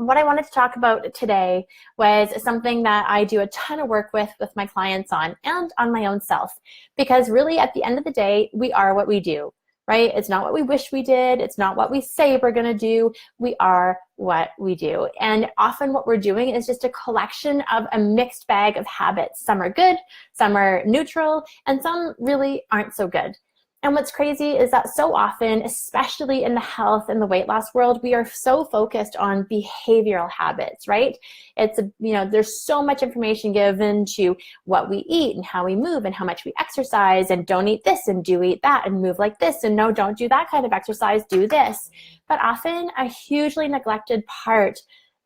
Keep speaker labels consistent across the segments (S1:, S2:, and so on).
S1: what I wanted to talk about today was something that I do a ton of work with my clients on and on my own self. Because really, at the end of the day, we are what we do, right? It's not what we wish we did. It's not what we say we're going to do. We are what we do. And often what we're doing is just a collection of a mixed bag of habits. Some are good, some are neutral, and some really aren't so good. And what's crazy is that so often, especially in the health and the weight loss world, we are so focused on behavioral habits, right? There's so much information given to what we eat and how we move and how much we exercise, and don't eat this and do eat that and move like this, and no, don't do that kind of exercise, do this. But often a hugely neglected part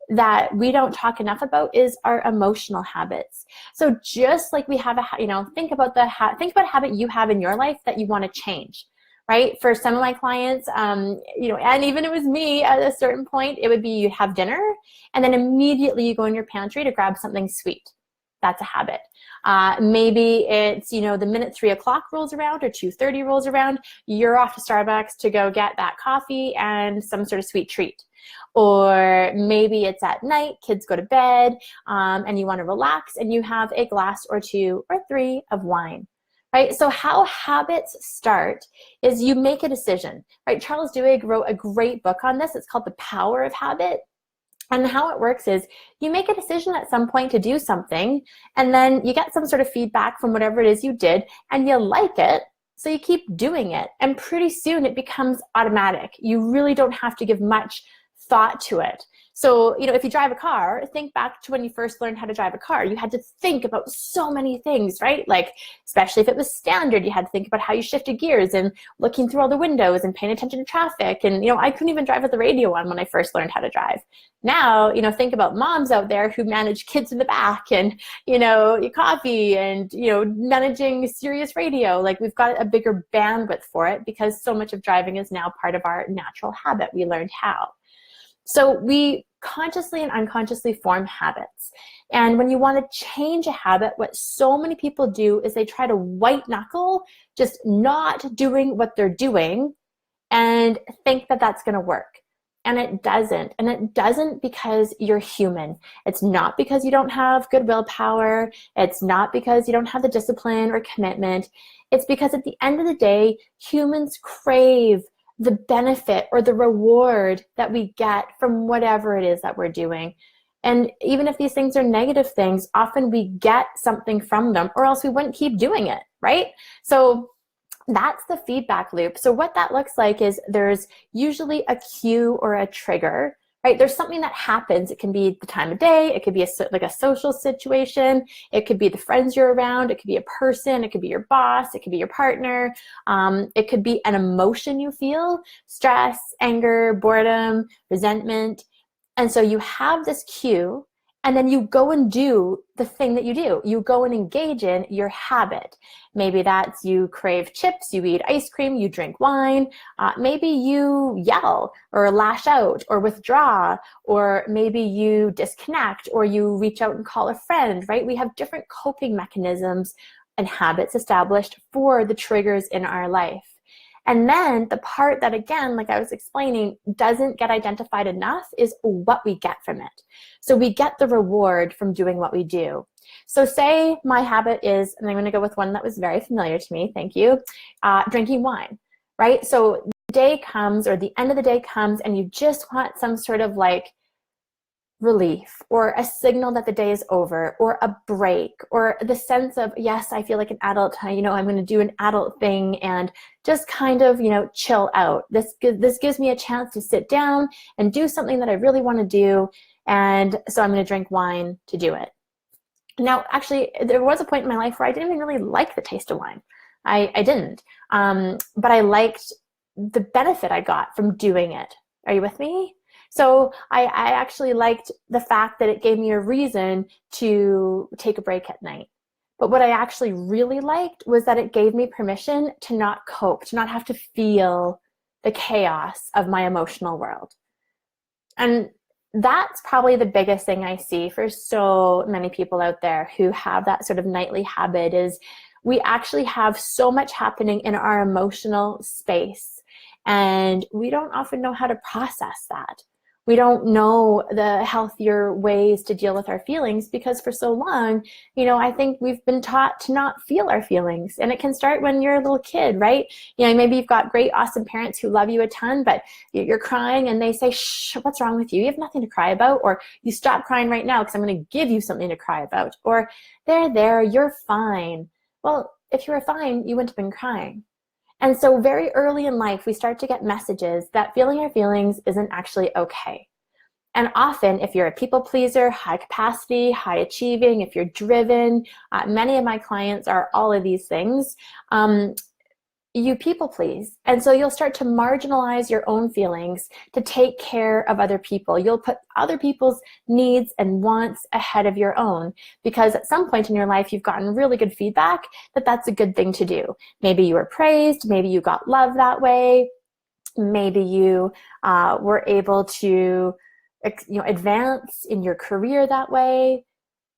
S1: that we don't talk enough about is our emotional habits. So just like we have think about a habit you have in your life that you want to change, right? For some of my clients, and even it was me at a certain point, it would be you have dinner and then immediately you go in your pantry to grab something sweet. That's a habit. Maybe it's, the minute 3 o'clock rolls around or 2:30 rolls around, you're off to Starbucks to go get that coffee and some sort of sweet treat. Or maybe it's at night, kids go to bed, and you want to relax and you have a glass or 2 or 3 of wine, right? So how habits start is you make a decision, right? Charles Duhigg wrote a great book on this. It's called The Power of Habit. And how it works is you make a decision at some point to do something, and then you get some sort of feedback from whatever it is you did, and you like it. So you keep doing it, and pretty soon it becomes automatic. You really don't have to give much thought to it. So, if you drive a car, think back to when you first learned how to drive a car. You had to think about so many things, right? Like, especially if it was standard, you had to think about how you shifted gears and looking through all the windows and paying attention to traffic. And, I couldn't even drive with the radio on when I first learned how to drive. Now, think about moms out there who manage kids in the back and, coffee and, managing Sirius radio. Like, we've got a bigger bandwidth for it because so much of driving is now part of our natural habit. We learned how. So we consciously and unconsciously form habits. And when you want to change a habit, what so many people do is they try to white knuckle just not doing what they're doing and think that that's going to work. And it doesn't. And it doesn't because you're human. It's not because you don't have good willpower. It's not because you don't have the discipline or commitment. It's because at the end of the day, humans crave the benefit or the reward that we get from whatever it is that we're doing. And even if these things are negative things, often we get something from them, or else we wouldn't keep doing it, right? So that's the feedback loop. So what that looks like is there's usually a cue or a trigger, right? There's something that happens. It can be the time of day. It could be a social situation. It could be the friends you're around. It could be a person. It could be your boss. It could be your partner. It could be an emotion you feel: stress, anger, boredom, resentment. And so you have this cue, and then you go and do the thing that you do. You go and engage in your habit. Maybe that's you crave chips, you eat ice cream, you drink wine. Maybe you yell or lash out or withdraw, or maybe you disconnect or you reach out and call a friend, right? We have different coping mechanisms and habits established for the triggers in our life. And then the part that, again, like I was explaining, doesn't get identified enough is what we get from it. So we get the reward from doing what we do. So say my habit is, and I'm going to go with one that was very familiar to me, thank you, drinking wine, right? So the day comes, or the end of the day comes, and you just want some sort of like relief or a signal that the day is over, or a break, or the sense of, yes, I feel like an adult, I'm going to do an adult thing and just kind of, chill out. This gives me a chance to sit down and do something that I really want to do. And so I'm going to drink wine to do it. Now, actually, there was a point in my life where I didn't even really like the taste of wine. I didn't. But I liked the benefit I got from doing it. Are you with me? So I actually liked the fact that it gave me a reason to take a break at night. But what I actually really liked was that it gave me permission to not cope, to not have to feel the chaos of my emotional world. And that's probably the biggest thing I see for so many people out there who have that sort of nightly habit, is we actually have so much happening in our emotional space, and we don't often know how to process that. We don't know the healthier ways to deal with our feelings because for so long, I think we've been taught to not feel our feelings. And it can start when you're a little kid, right? Maybe you've got great, awesome parents who love you a ton, but you're crying and they say, shh, what's wrong with you? You have nothing to cry about. Or you stop crying right now because I'm going to give you something to cry about. Or there, you're fine. Well, if you were fine, you wouldn't have been crying. And so very early in life, we start to get messages that feeling our feelings isn't actually okay. And often, if you're a people pleaser, high capacity, high achieving, if you're driven, many of my clients are all of these things, you people please. And so you'll start to marginalize your own feelings to take care of other people. You'll put other people's needs and wants ahead of your own because at some point in your life, you've gotten really good feedback that that's a good thing to do. Maybe you were praised, maybe you got love that way, maybe you were able to advance in your career that way.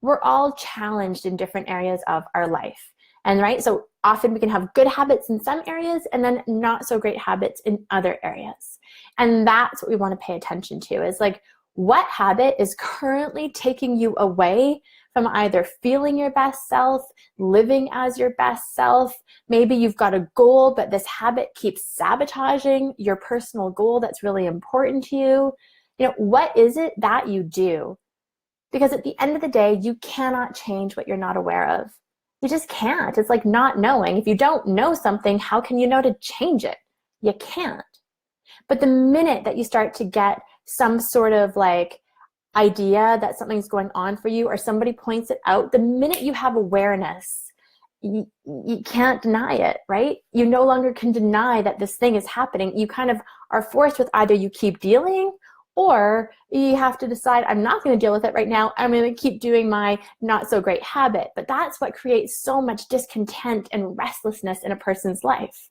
S1: We're all challenged in different areas of our life. And right, so often we can have good habits in some areas and then not so great habits in other areas. And that's what we want to pay attention to is like, what habit is currently taking you away from either feeling your best self, living as your best self? Maybe you've got a goal, but this habit keeps sabotaging your personal goal that's really important to you. What is it that you do? Because at the end of the day, you cannot change what you're not aware of. You just can't. It's like not knowing. If you don't know something, how can you know to change it? You can't. But the minute that you start to get some sort of like idea that something's going on for you or somebody points it out, the minute you have awareness, you can't deny it, right? You no longer can deny that this thing is happening. You kind of are forced with either you keep dealing or you have to decide, I'm not going to deal with it right now. I'm going to keep doing my not so great habit. But that's what creates so much discontent and restlessness in a person's life,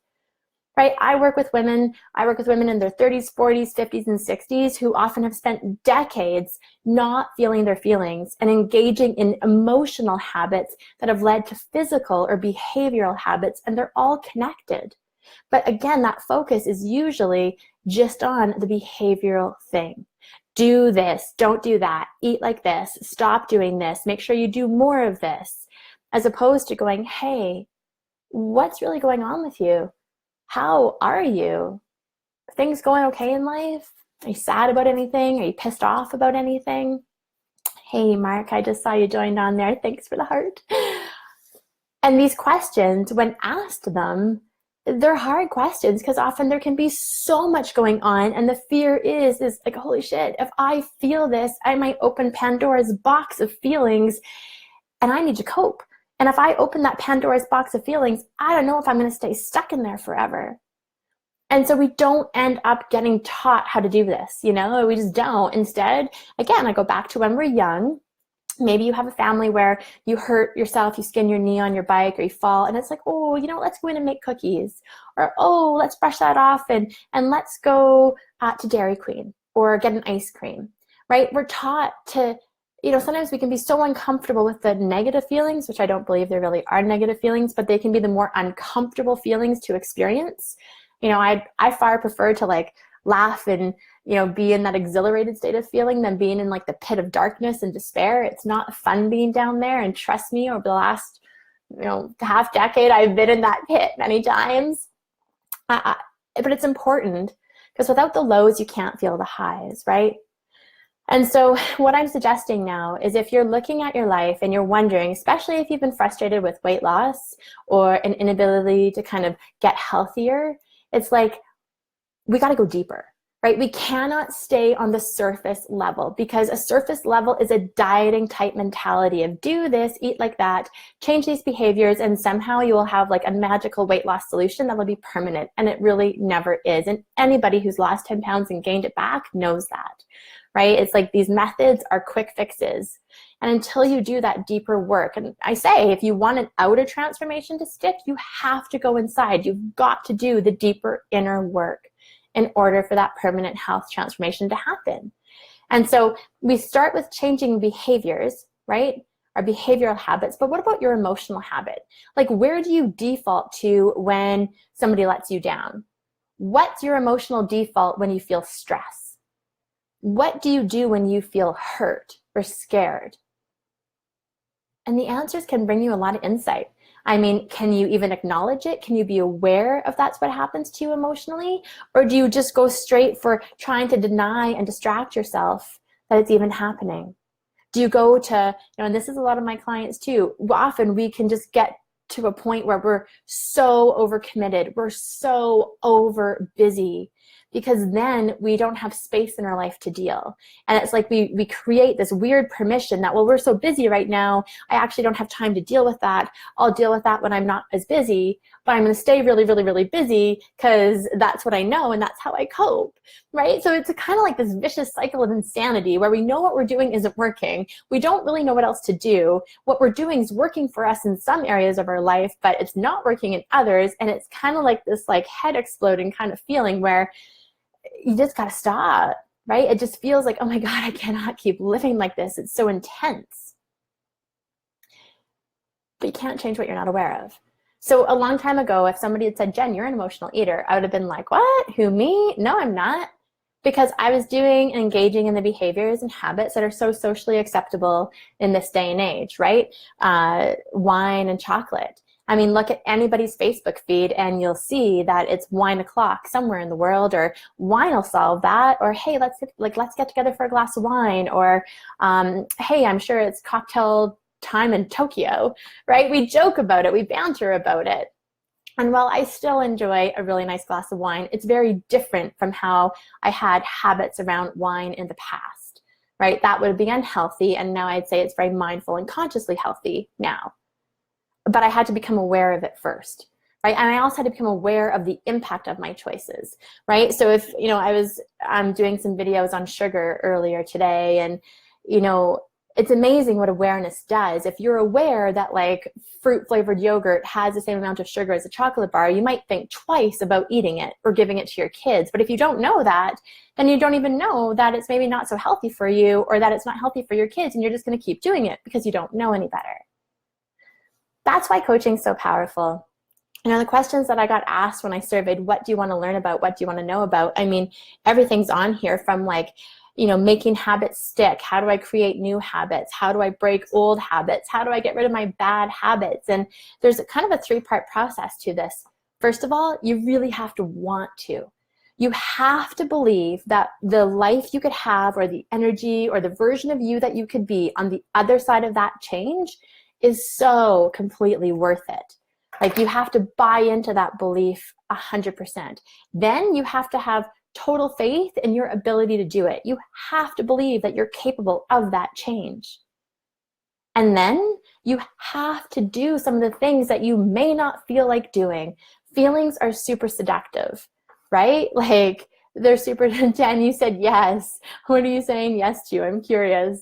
S1: right? I work with women in their 30s, 40s, 50s, and 60s who often have spent decades not feeling their feelings and engaging in emotional habits that have led to physical or behavioral habits, and they're all connected. But again, that focus is usually just on the behavioral thing. Do this, don't do that, eat like this, stop doing this, make sure you do more of this, as opposed to going, hey, what's really going on with you? How are you? Are things going okay in life? Are you sad about anything? Are you pissed off about anything? Hey, Mark, I just saw you joined on there. Thanks for the heart. And these questions, when asked them, they're hard questions because often there can be so much going on, and the fear is like, holy shit, if I feel this, I might open Pandora's box of feelings and I need to cope. And if I open that Pandora's box of feelings, I don't know if I'm going to stay stuck in there forever. And so we don't end up getting taught how to do this, we just don't. Instead, again, I go back to when we're young. Maybe you have a family where you hurt yourself, you skin your knee on your bike, or you fall, and it's like, oh, let's go in and make cookies. Or, oh, let's brush that off and let's go to Dairy Queen or get an ice cream, right? We're taught to, sometimes we can be so uncomfortable with the negative feelings, which I don't believe there really are negative feelings, but they can be the more uncomfortable feelings to experience. I far prefer to like laugh and be in that exhilarated state of feeling than being in like the pit of darkness and despair. It's not fun being down there. And trust me, over the last half decade, I've been in that pit many times. But it's important because without the lows, you can't feel the highs, right? And so what I'm suggesting now is if you're looking at your life and you're wondering, especially if you've been frustrated with weight loss or an inability to kind of get healthier, it's like, we got to go deeper. Right? We cannot stay on the surface level because a surface level is a dieting type mentality of do this, eat like that, change these behaviors, and somehow you will have like a magical weight loss solution that will be permanent. And it really never is. And anybody who's lost 10 pounds and gained it back knows that, right? It's like these methods are quick fixes. And until you do that deeper work, and I say, if you want an outer transformation to stick, you have to go inside. You've got to do the deeper inner work in order for that permanent health transformation to happen. And so we start with changing behaviors, right? Our behavioral habits, but what about your emotional habit? Like, where do you default to when somebody lets you down? What's your emotional default when you feel stress? What do you do when you feel hurt or scared? And the answers can bring you a lot of insight. I mean, can you even acknowledge it? Can you be aware of that's what happens to you emotionally? Or do you just go straight for trying to deny and distract yourself that it's even happening? Do you go to, and this is a lot of my clients too, often we can just get to a point where we're so overcommitted, we're so over busy, because then we don't have space in our life to deal. And it's like we create this weird permission that, well, we're so busy right now, I actually don't have time to deal with that. I'll deal with that when I'm not as busy, but I'm going to stay really, really, really busy because that's what I know and that's how I cope, right? So it's kind of like this vicious cycle of insanity where we know what we're doing isn't working. We don't really know what else to do. What we're doing is working for us in some areas of our life, but it's not working in others. And it's kind of like this like head exploding kind of feeling where you just got to stop, right? It just feels like, oh my God, I cannot keep living like this. It's so intense. But you can't change what you're not aware of. So a long time ago, if somebody had said, Jen, you're an emotional eater, I would have been like, what? Who, me? No, I'm not. Because I was doing and engaging in the behaviors and habits that are so socially acceptable in this day and age, right? Wine and chocolate. I mean, look at anybody's Facebook feed and you'll see that it's wine o'clock somewhere in the world, or wine will solve that, or hey, let's get together for a glass of wine, or hey, I'm sure it's cocktail time in Tokyo, right? We joke about it, we banter about it. And while I still enjoy a really nice glass of wine, it's very different from how I had habits around wine in the past, right? That would be unhealthy, and now I'd say it's very mindful and consciously healthy now. But I had to become aware of it first, right? And I also had to become aware of the impact of my choices, right? So if, I was doing some videos on sugar earlier today, and, it's amazing what awareness does. If you're aware that like fruit flavored yogurt has the same amount of sugar as a chocolate bar, you might think twice about eating it or giving it to your kids. But if you don't know that, then you don't even know that it's maybe not so healthy for you, or that it's not healthy for your kids, and you're just going to keep doing it because you don't know any better. That's why coaching is so powerful. The questions that I got asked when I surveyed, what do you want to learn about? What do you want to know about? I mean, everything's on here, from like, making habits stick. How do I create new habits? How do I break old habits? How do I get rid of my bad habits? And there's kind of a 3-part process to this. First of all, you really have to want to. You have to believe that the life you could have, or the energy, or the version of you that you could be on the other side of that change is so completely worth it. Like, you have to buy into that belief 100%. Then you have to have total faith in your ability to do it. You have to believe that you're capable of that change. And then you have to do some of the things that you may not feel like doing. Feelings are super seductive, right? Like, they're super, Jen, you said yes. What are you saying yes to? I'm curious.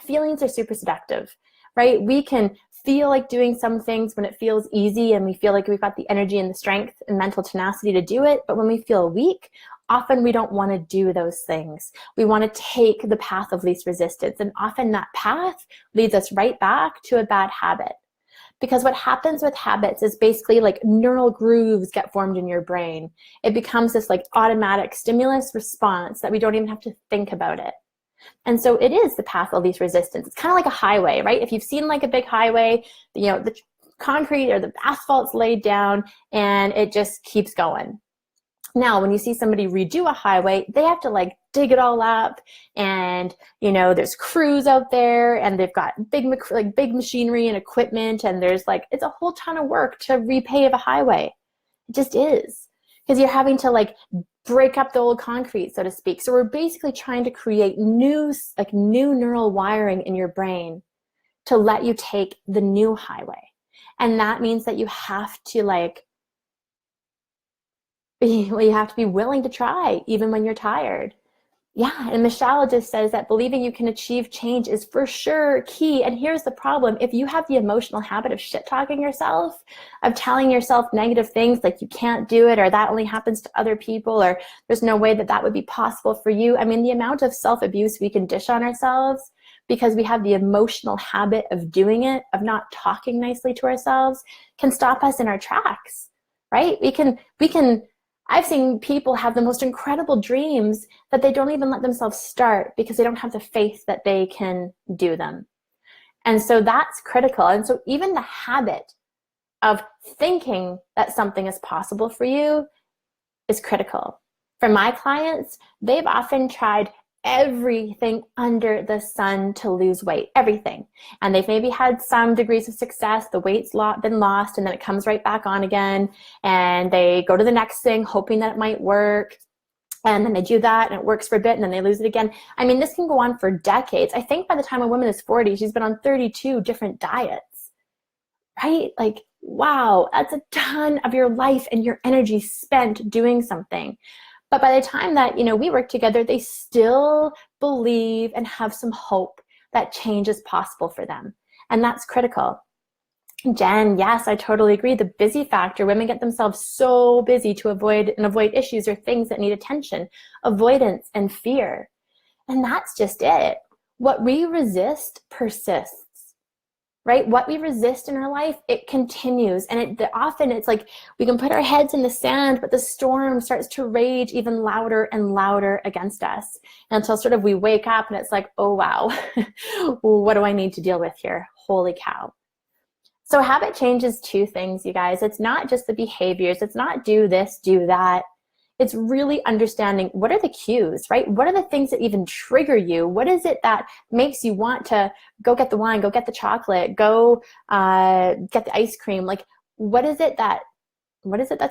S1: Feelings are super seductive, right? We can feel like doing some things when it feels easy and we feel like we've got the energy and the strength and mental tenacity to do it. But when we feel weak, often we don't want to do those things. We want to take the path of least resistance. And often that path leads us right back to a bad habit. Because what happens with habits is basically like neural grooves get formed in your brain. It becomes this like automatic stimulus response that we don't even have to think about it. And so it is the path of least resistance. It's kind of like a highway, right? If you've seen like a big highway, the concrete or the asphalt's laid down and it just keeps going. Now, when you see somebody redo a highway, they have to like dig it all up, and there's crews out there, and they've got big machinery and equipment, and there's like, it's a whole ton of work to repave a highway. It just is, because you're having to like break up the old concrete, so to speak. So we're basically trying to create new neural wiring in your brain to let you take the new highway. And that means that you have to you have to be willing to try even when you're tired. Yeah, and Michelle just says that believing you can achieve change is for sure key. And here's the problem. If you have the emotional habit of shit-talking yourself, of telling yourself negative things like you can't do it, or that only happens to other people, or there's no way that that would be possible for you. I mean, the amount of self-abuse we can dish on ourselves because we have the emotional habit of doing it, of not talking nicely to ourselves, can stop us in our tracks, right? We can I've seen people have the most incredible dreams that they don't even let themselves start because they don't have the faith that they can do them. And so that's critical. And so even the habit of thinking that something is possible for you is critical. For my clients, they've often tried everything under the sun to lose weight, everything. And they've maybe had some degrees of success, the weight's been lost, and then it comes right back on again. And they go to the next thing, hoping that it might work. And then they do that and it works for a bit and then they lose it again. I mean, this can go on for decades. I think by the time a woman is 40, she's been on 32 different diets, right? Like, wow, that's a ton of your life and your energy spent doing something. But by the time that, we work together, they still believe and have some hope that change is possible for them. And that's critical. Jen, yes, I totally agree. The busy factor, women get themselves so busy to avoid issues or things that need attention, avoidance and fear. And that's just it. What we resist persists, right? What we resist in our life, it continues. And often it's like we can put our heads in the sand, but the storm starts to rage even louder and louder against us until sort of we wake up and it's like, oh, wow, what do I need to deal with here? Holy cow. So habit change is two things, you guys. It's not just the behaviors. It's not do this, do that. It's really understanding what are the cues, right? What are the things that even trigger you? What is it that makes you want to go get the wine, go get the chocolate, go get the ice cream? Like, what is it that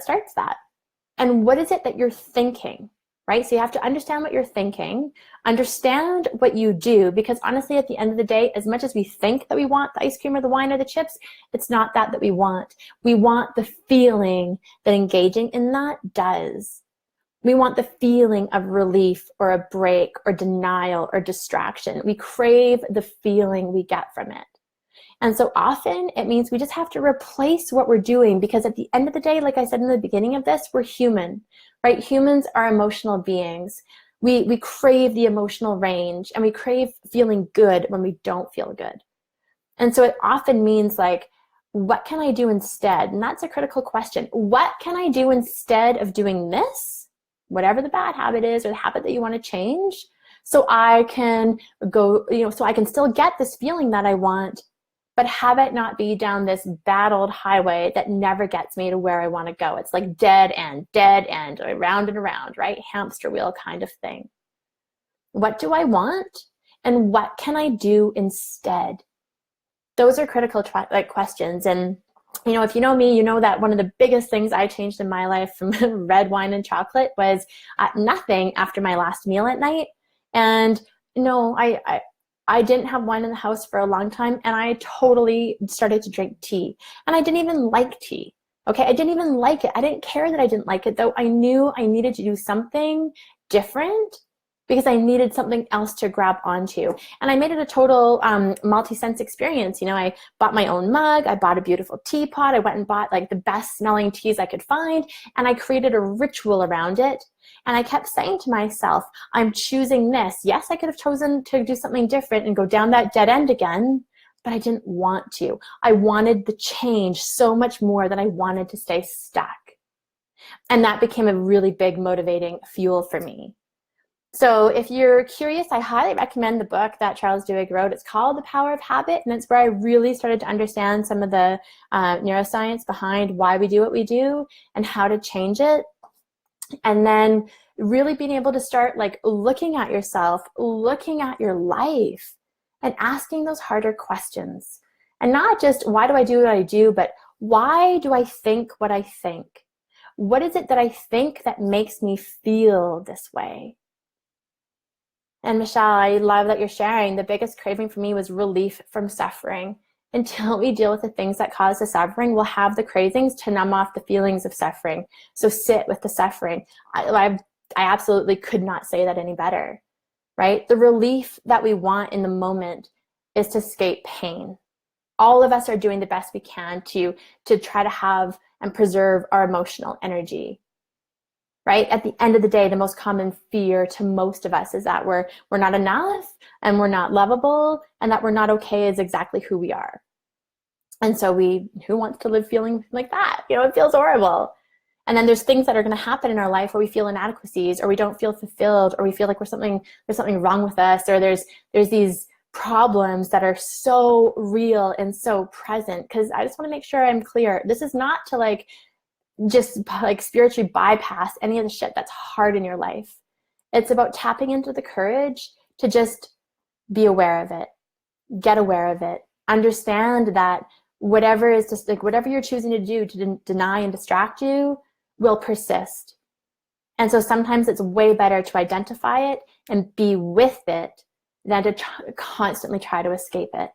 S1: starts that? And what is it that you're thinking, right? So you have to understand what you're thinking, understand what you do, because honestly, at the end of the day, as much as we think that we want the ice cream or the wine or the chips, it's not that we want. We want the feeling that engaging in that does. We want the feeling of relief or a break or denial or distraction. We crave the feeling we get from it. And so often it means we just have to replace what we're doing, because at the end of the day, like I said in the beginning of this, we're human, right? Humans are emotional beings. We crave the emotional range, and we crave feeling good when we don't feel good. And so it often means like, what can I do instead? And that's a critical question. What can I do instead of doing this? Whatever the bad habit is or the habit that you want to change, so I can go, so I can still get this feeling that I want, but have it not be down this bad old highway that never gets me to where I want to go. It's like dead end, around and around, right? Hamster wheel kind of thing. What do I want? And what can I do instead? Those are critical questions. And if you know me, you know that one of the biggest things I changed in my life from red wine and chocolate was nothing after my last meal at night. And no, I didn't have wine in the house for a long time, and I totally started to drink tea. And I didn't even like tea. Okay, I didn't even like it. I didn't care that I didn't like it, though. I knew I needed to do something different because I needed something else to grab onto. And I made it a total multi-sense experience. I bought my own mug, I bought a beautiful teapot, I went and bought like the best smelling teas I could find, and I created a ritual around it. And I kept saying to myself, I'm choosing this. Yes, I could have chosen to do something different and go down that dead end again, but I didn't want to. I wanted the change so much more than I wanted to stay stuck. And that became a really big motivating fuel for me. So if you're curious, I highly recommend the book that Charles Duhigg wrote. It's called The Power of Habit, and it's where I really started to understand some of the neuroscience behind why we do what we do and how to change it. And then really being able to start like looking at yourself, looking at your life, and asking those harder questions. And not just why do I do what I do, but why do I think what I think? What is it that I think that makes me feel this way? And Michelle, I love that you're sharing. The biggest craving for me was relief from suffering. Until we deal with the things that cause the suffering, we'll have the cravings to numb off the feelings of suffering. So sit with the suffering. I absolutely could not say that any better, right? The relief that we want in the moment is to escape pain. All of us are doing the best we can to try to have and preserve our emotional energy. Right? At the end of the day, the most common fear to most of us is that we're not enough and we're not lovable and that we're not okay as exactly who we are. And so who wants to live feeling like that? It feels horrible. And then there's things that are going to happen in our life where we feel inadequacies, or we don't feel fulfilled, or we feel like there's something wrong with us, or there's these problems that are so real and so present. Because I just want to make sure I'm clear. This is not to like just like spiritually bypass any of the shit that's hard in your life. It's about tapping into the courage to just be aware of it, get aware of it, understand that whatever is just like whatever you're choosing to do to deny and distract you will persist. And so sometimes it's way better to identify it and be with it than to constantly try to escape it.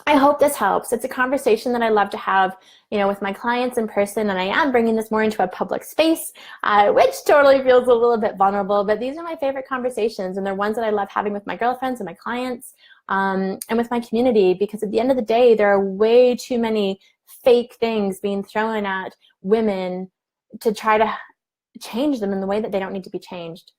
S1: I hope this helps. It's a conversation that I love to have, with my clients in person, and I am bringing this more into a public space, which totally feels a little bit vulnerable, but these are my favorite conversations, and they're ones that I love having with my girlfriends and my clients, and with my community, because at the end of the day, there are way too many fake things being thrown at women to try to change them in the way that they don't need to be changed.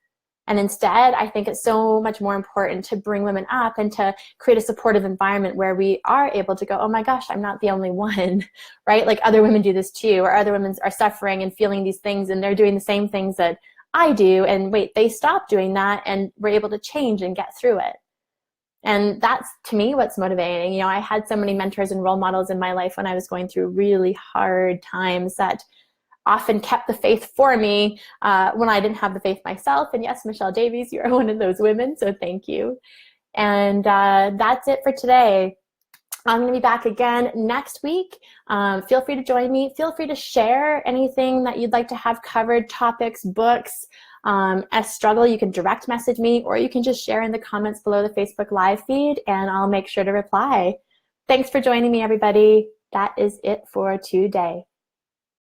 S1: And instead, I think it's so much more important to bring women up and to create a supportive environment where we are able to go, oh my gosh, I'm not the only one, right? Like other women do this too, or other women are suffering and feeling these things, and they're doing the same things that I do. And wait, they stopped doing that and were able to change and get through it. And that's, to me, what's motivating. I had so many mentors and role models in my life when I was going through really hard times that often kept the faith for me when I didn't have the faith myself. And yes, Michelle Davies, you are one of those women, so thank you. And that's it for today. I'm going to be back again next week. Feel free to join me. Feel free to share anything that you'd like to have covered, topics, books, a struggle. You can direct message me, or you can just share in the comments below the Facebook Live feed, and I'll make sure to reply. Thanks for joining me, everybody. That is it for today.